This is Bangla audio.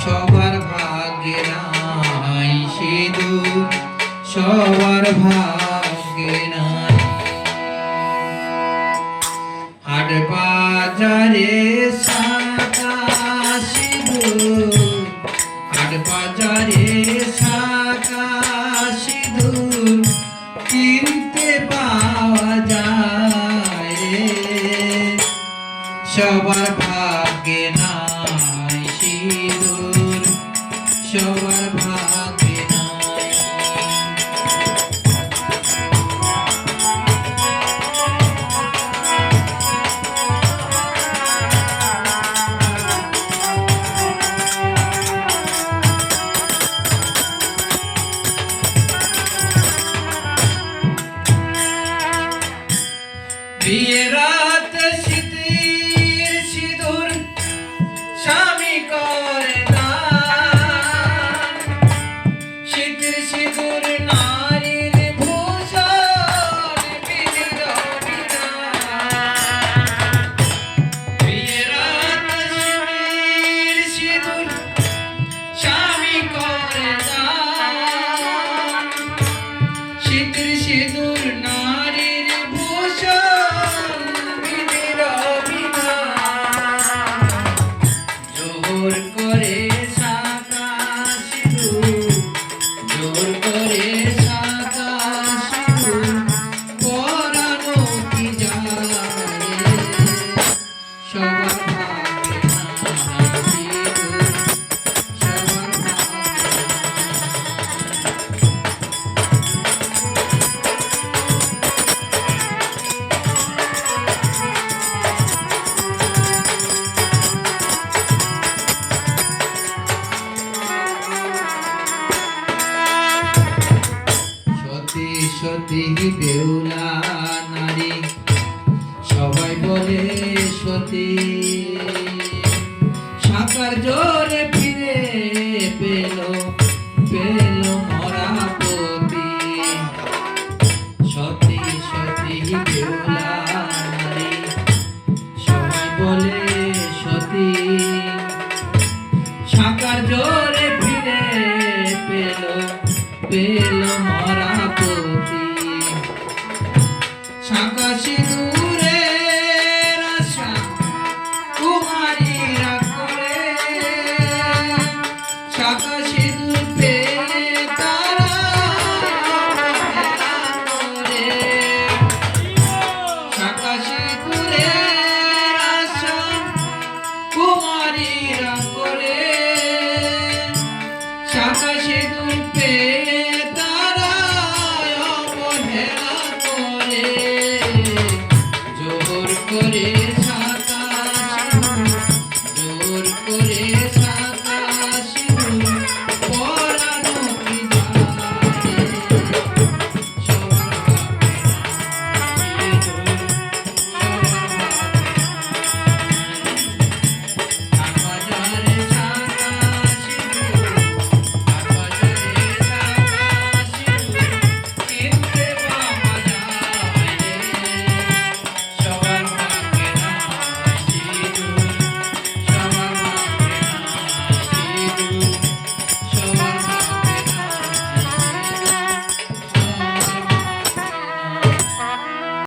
সবার ভাগ্যে নাই সিঁদুর, সবার ভাগ্যে নাই। হাট বাজারে সাদা সিঁদুর, হাট বাজারে সাদা সিঁদুর কিনতে পাওয়া যায় রে। সবার ভাগ্যে নাই সিঁদুর, সবার ভাগ্যে নাই। বিয়ের রাত শীতের সিঁদুর স্বামী করে দান, শীতের সিঁদুর নারীর ভূষণ বিধির বিধান। বিয়ের রাত শীতের সিঁদুর স্বামী করে দান, শীতের সিঁদুর নারীর ভূষণ বিধির বিধান। জোর করে সাদা সিঁদুর, জোর করে সাদা সিঁদুর পরানো কি যায়। সবার ভাগ্যে নাই সিঁদুর, সবার ভাগ্যে সতী সতী বেহুলা নারী সবাই বলে সতী, সাকার জোরে